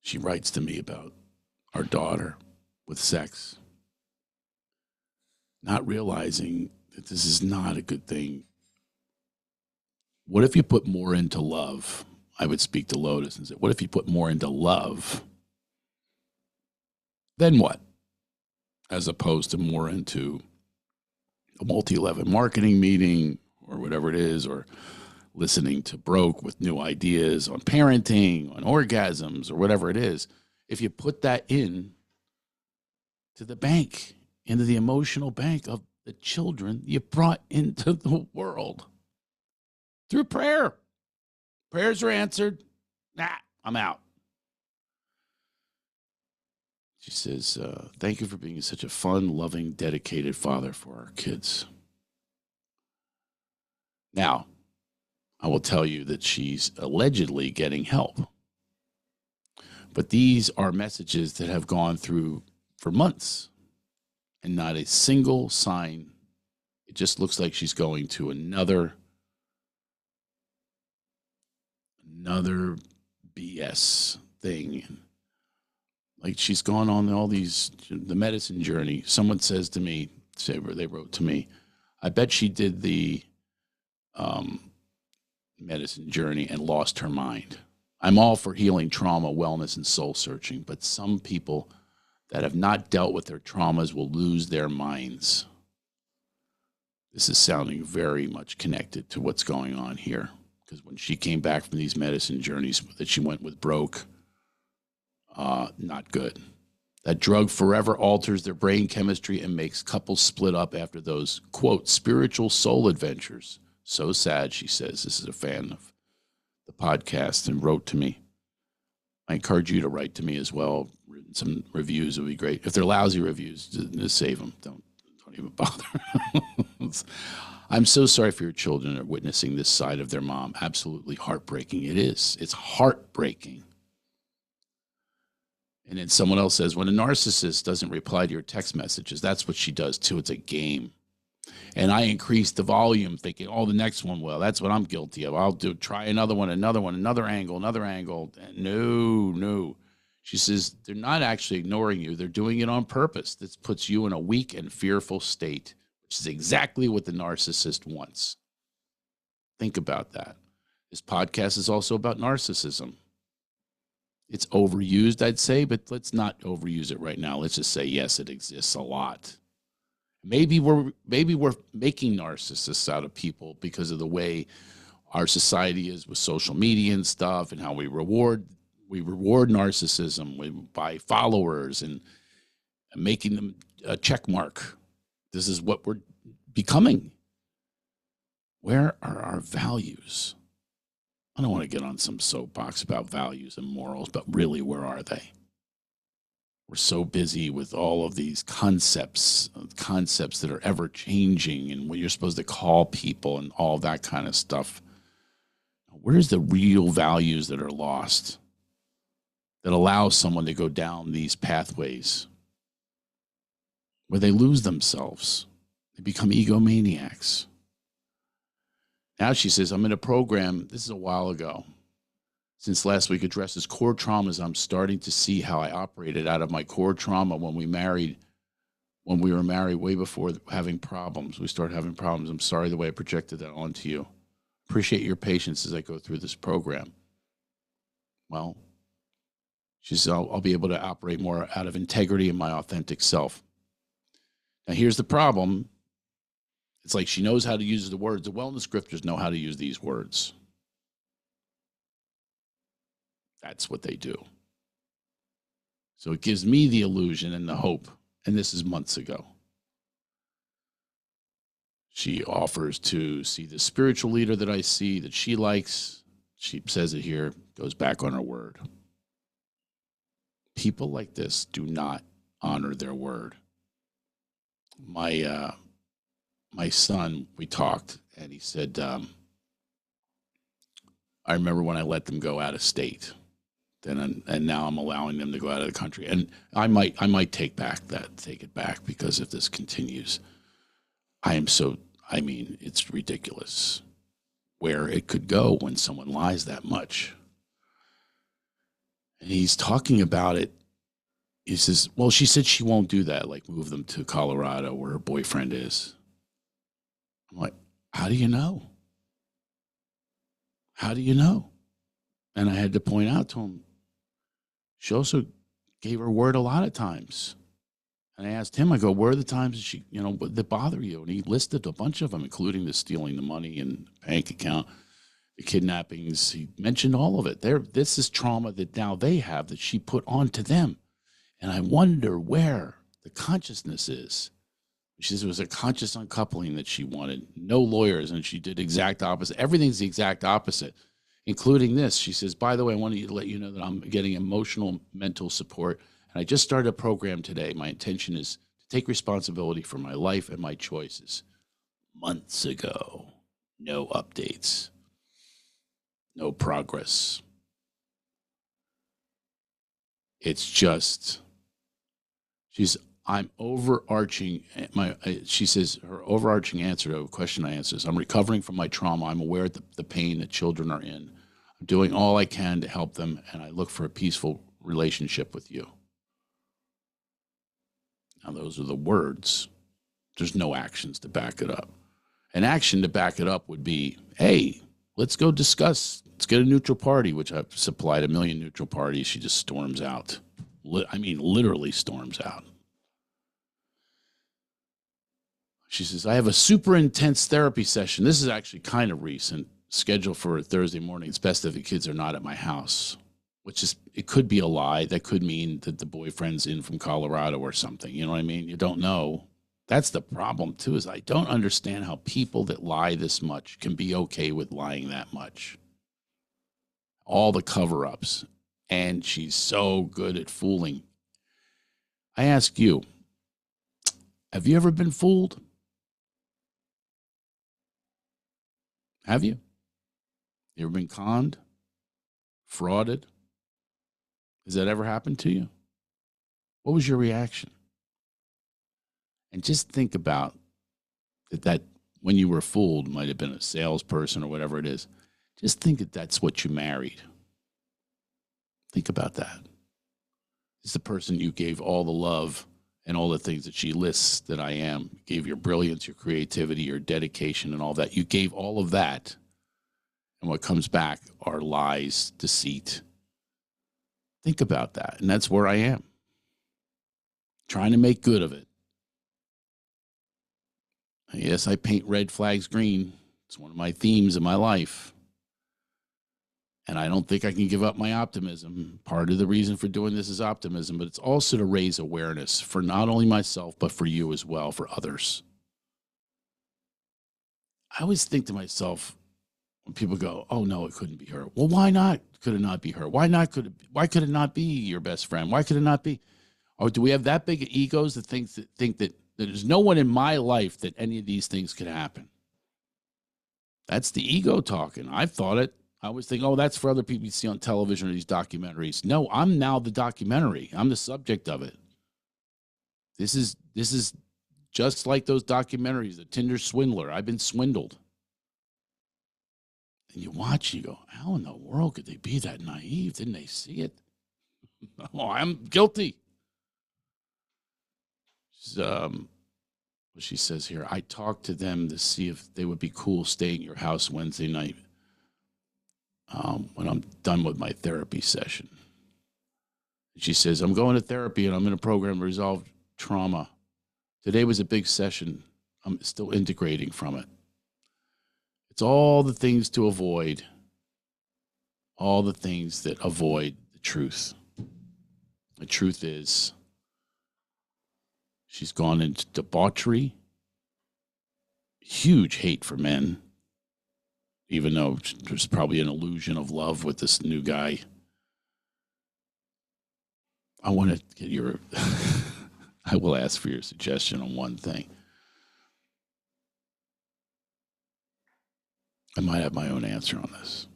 She writes to me about our daughter with sex, not realizing that this is not a good thing. What if you put more into love? I would speak to Lotus and say, what if you put more into love? Then what? As opposed to more into a multi-level marketing meeting or whatever it is, or listening to Broke with new ideas on parenting, on orgasms, or whatever it is. If you put that in to the bank, into the emotional bank of the children you brought into the world through prayer. Prayers are answered. Nah, I'm out. She says, thank you for being such a fun, loving, dedicated father for our kids. Now, I will tell you that she's allegedly getting help. But these are messages that have gone through for months and not a single sign. It just looks like she's going to another BS thing. Like she's gone on all the medicine journey. Someone says to me, they wrote to me, I bet she did the medicine journey and lost her mind. I'm all for healing trauma, wellness, and soul searching, but some people that have not dealt with their traumas will lose their minds. This is sounding very much connected to what's going on here. Because when she came back from these medicine journeys that she went with Broke, not good. That drug forever alters their brain chemistry and makes couples split up after those, quote, spiritual soul adventures. So sad, she says. This is a fan of the podcast and wrote to me. I encourage you to write to me as well. Some reviews would be great. If they're lousy reviews, just save them. Don't even bother. I'm so sorry for your children are witnessing this side of their mom. Absolutely heartbreaking. It is. It's heartbreaking. And then someone else says, when a narcissist doesn't reply to your text messages, that's what she does too. It's a game. And I increased the volume thinking, oh, the next one will. That's what I'm guilty of. Try another one, another angle. And no. She says, they're not actually ignoring you. They're doing it on purpose. This puts you in a weak and fearful state, which is exactly what the narcissist wants. Think about that. This podcast is also about narcissism. It's overused, I'd say, but let's not overuse it right now. Let's just say, yes, it exists a lot. Maybe we're making narcissists out of people because of the way our society is with social media and stuff, and how we reward narcissism by followers and making them a check mark. This is what we're becoming. Where are our values? I don't want to get on some soapbox about values and morals, but really, where are they? We're so busy with all of these concepts that are ever changing and what you're supposed to call people and all that kind of stuff. Where's the real values that are lost that allow someone to go down these pathways where they lose themselves? They become egomaniacs. Now she says, I'm in a program, this is a while ago, since last week, addresses core traumas. I'm starting to see how I operated out of my core trauma when we were married way before having problems. We started having problems. I'm sorry the way I projected that onto you. Appreciate your patience as I go through this program. Well, she says, I'll be able to operate more out of integrity and my authentic self. Now, here's the problem. It's like she knows how to use the words. The wellness grifters know how to use these words. That's what they do. So it gives me the illusion and the hope, and this is months ago. She offers to see the spiritual leader that I see, that she likes. She says it here, goes back on her word. People like this do not honor their word. My son, we talked, and he said, I remember when I let them go out of state. And now I'm allowing them to go out of the country. And I might take it back, because if this continues, it's ridiculous where it could go when someone lies that much. And he's talking about it. He says, well, she said she won't do that, like move them to Colorado where her boyfriend is. I'm like, how do you know? How do you know? And I had to point out to him, she also gave her word a lot of times. And I asked him, I go, where are the times that bother you? And he listed a bunch of them, including the stealing the money and bank account, the kidnappings. He mentioned all of it. This is trauma that now they have that she put onto them. And I wonder where the consciousness is. She says it was a conscious uncoupling that she wanted. No lawyers, and she did exact opposite. Everything's the exact opposite, including this. She says, by the way, I wanted to let you know that I'm getting emotional, mental support. And I just started a program today. My intention is to take responsibility for my life and my choices. Months ago, no updates, no progress. It's just, I'm overarching, she says her overarching answer to a question I answer is, I'm recovering from my trauma. I'm aware of the pain that children are in. I'm doing all I can to help them, and I look for a peaceful relationship with you. Now, those are the words. There's no actions to back it up. An action to back it up would be, hey, let's go discuss. Let's get a neutral party, which I've supplied 1 million neutral parties. She just storms out. Literally storms out. She says, I have a super intense therapy session. This is actually kind of recent, scheduled for a Thursday morning. It's best if the kids are not at my house, which is, it could be a lie. That could mean that the boyfriend's in from Colorado or something. You know what I mean? You don't know. That's the problem, too, is I don't understand how people that lie this much can be okay with lying that much. All the cover-ups. And she's so good at fooling. I ask you, have you ever been fooled? Have you? You ever been conned? Frauded? Has that ever happened to you? What was your reaction? And just think about that when you were fooled, might have been a salesperson or whatever it is. Just think that that's what you married. Think about that. It's the person you gave all the love and all the things that she lists that I am. You gave your brilliance, your creativity, your dedication, and all that. You gave all of that. And what comes back are lies, deceit. Think about that. And that's where I am. Trying to make good of it. Yes, I paint red flags green. It's one of my themes in my life. And I don't think I can give up my optimism. Part of the reason for doing this is optimism, but it's also to raise awareness for not only myself, but for you as well, for others. I always think to myself when people go, oh, no, it couldn't be her. Well, why not? Could it not be her? Why could it not be your best friend? Why could it not be? Or do we have that big of egos that think that there's no one in my life that any of these things could happen? That's the ego talking. I've thought it. I always think, oh, that's for other people you see on television or these documentaries. No, I'm now the documentary. I'm the subject of it. This is just like those documentaries, the Tinder swindler. I've been swindled. And you watch, you go, how in the world could they be that naive? Didn't they see it? Oh, I'm guilty. What she says here, I talked to them to see if they would be cool staying at your house Wednesday night when I'm done with my therapy session. She says, I'm going to therapy and I'm in a program to resolve trauma. Today was a big session. I'm still integrating from it. It's all the things to avoid, all the things that avoid the truth. The truth is, she's gone into debauchery, huge hate for men, even though there's probably an illusion of love with this new guy. I want to get your, I will ask for your suggestion on one thing. I might have my own answer on this.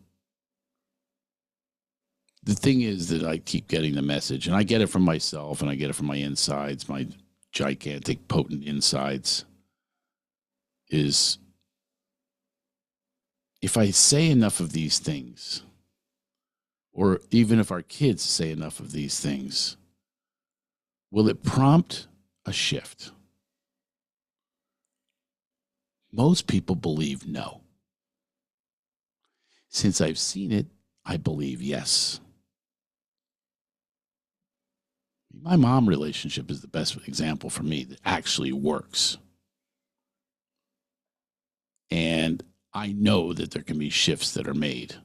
The thing is that I keep getting the message, and I get it from myself, and I get it from my insides, my gigantic, potent insides, is if I say enough of these things, or even if our kids say enough of these things, will it prompt a shift? Most people believe no. Since I've seen it, I believe yes. My mom relationship is the best example for me that actually works. And I know that there can be shifts that are made.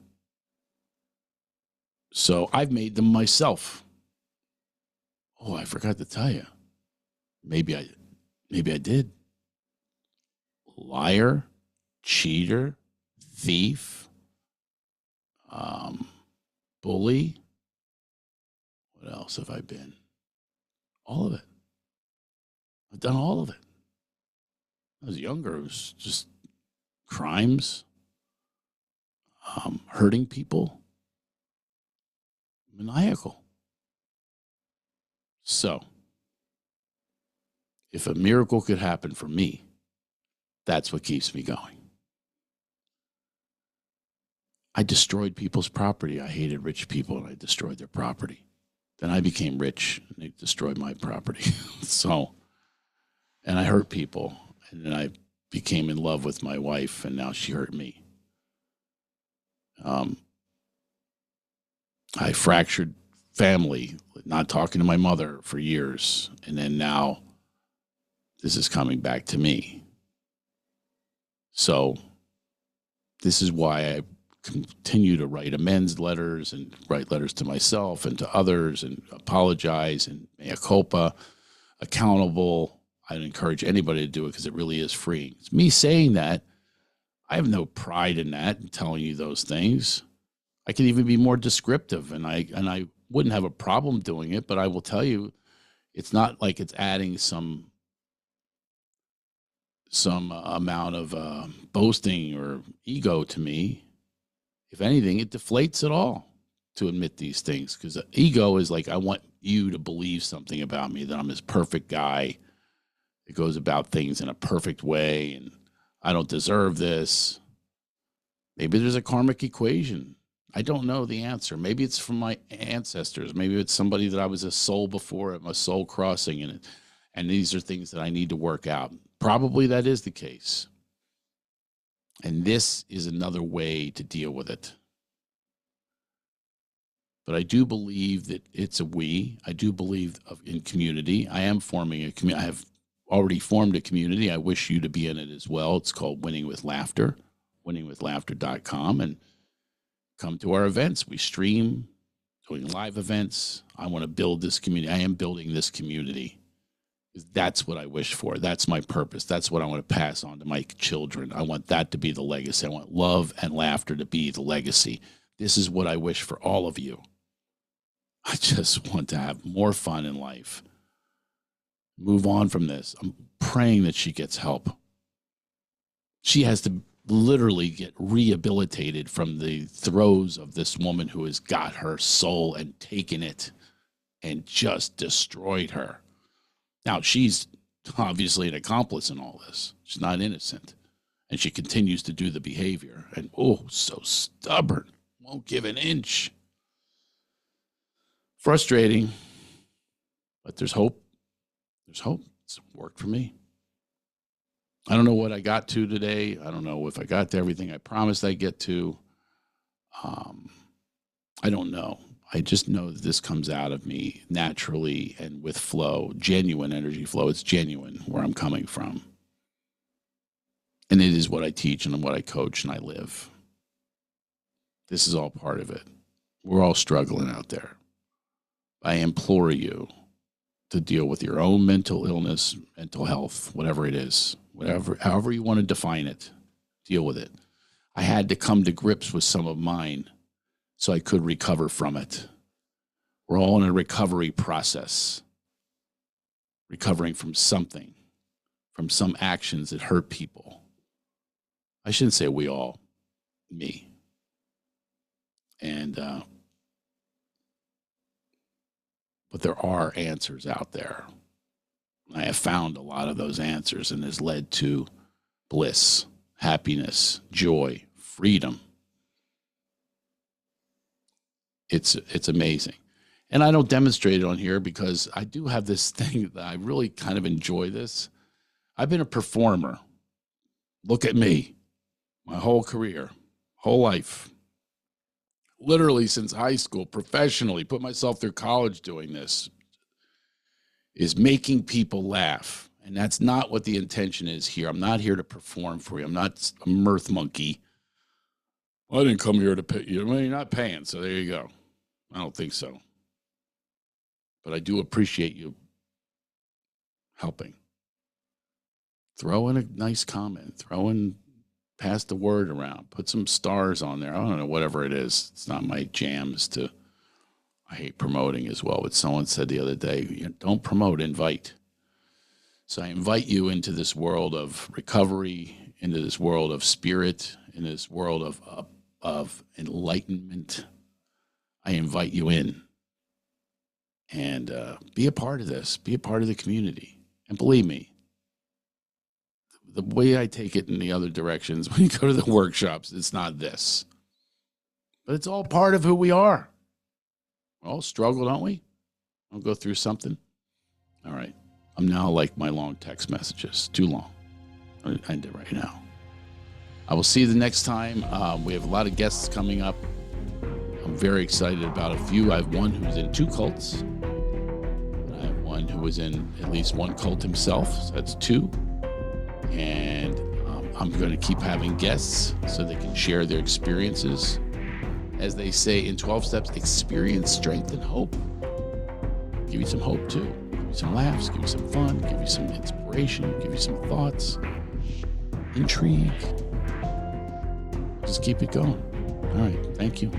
So I've made them myself. Oh, I forgot to tell you. Maybe I did. Liar, cheater, thief, bully. What else have I been? All of it. I've done all of it. When I was younger, it was just crimes, hurting people, maniacal. So, if a miracle could happen for me, that's what keeps me going. I destroyed people's property. I hated rich people, and I destroyed their property. Then I became rich, and they destroyed my property. And I hurt people, and then I became in love with my wife, and now she hurt me. I fractured family, not talking to my mother for years, and then now this is coming back to me. So this is why I continue to write amends letters and write letters to myself and to others and apologize and mea culpa, accountable. I'd encourage anybody to do it because it really is free. It's me saying that. I have no pride in that and telling you those things. I can even be more descriptive, and I wouldn't have a problem doing it, but I will tell you, it's not like it's adding some amount of boasting or ego to me. If anything, it deflates it all. to admit these things, because ego is like, I want you to believe something about me, that I'm this perfect guy that goes about things in a perfect way and I don't deserve this. Maybe there's a karmic equation. I don't know the answer. Maybe it's from my ancestors. Maybe it's somebody that I was a soul before, I'm a soul crossing, and these are things that I need to work out. Probably that is the case. And this is another way to deal with it. But I do believe that it's a we. I do believe in community. I am forming a community. I have already formed a community. I wish you to be in it as well. It's called Winning with Laughter, winningwithlaughter.com. And come to our events. We stream, doing live events. I want to build this community. I am building this community. That's what I wish for. That's my purpose. That's what I want to pass on to my children. I want that to be the legacy. I want love and laughter to be the legacy. This is what I wish for all of you. I just want to have more fun in life. Move on from this. I'm praying that she gets help. She has to literally get rehabilitated from the throes of this woman who has got her soul and taken it and just destroyed her. Now, she's obviously an accomplice in all this. She's not innocent. And she continues to do the behavior. And, oh, so stubborn. Won't give an inch. Frustrating. But there's hope. There's hope. It's worked for me. I don't know what I got to today. I don't know if I got to everything I promised I'd get to. I don't know. I just know that this comes out of me naturally and with flow, genuine energy flow. It's genuine where I'm coming from. And it is what I teach and what I coach and I live. This is all part of it. We're all struggling out there. I implore you to deal with your own mental illness, mental health, whatever it is, however you want to define it, deal with it. I had to come to grips with some of mine so I could recover from it. We're all in a recovery process, recovering from something, from some actions that hurt people. I shouldn't say we all, me. And, but there are answers out there. I have found a lot of those answers, and has led to bliss, happiness, joy, freedom. It's amazing. And I don't demonstrate it on here because I do have this thing that I really kind of enjoy this. I've been a performer. Look at me. My whole career, whole life. Literally since high school, professionally, put myself through college doing this, is making people laugh. And that's not what the intention is here. I'm not here to perform for you. I'm not a mirth monkey. Well, I didn't come here to pay you. Well, you're not paying, so there you go. I don't think so. But I do appreciate you helping. Throw in a nice comment. Pass the word around. Put some stars on there. I don't know, whatever it is. It's not my jams to, I hate promoting as well. But someone said the other day, don't promote, invite. So I invite you into this world of recovery, into this world of spirit, in this world of enlightenment. I invite you in. And be a part of this. Be a part of the community. And believe me, the way I take it in the other directions, when you go to the workshops, it's not this. But it's all part of who we are. We all struggle, don't we? I'll go through something. All right. I'm now like my long text messages. Too long. I'll end it right now. I will see you the next time. We have a lot of guests coming up. I'm very excited about a few. I have one who's in 2 cults. I have one who was in at least 1 cult himself. So that's 2. And I'm going to keep having guests so they can share their experiences. As they say in 12 steps, experience, strength, and hope. Give you some hope too. Give you some laughs, give you some fun, give you some inspiration, give you some thoughts, intrigue. Just keep it going. All right. Thank you.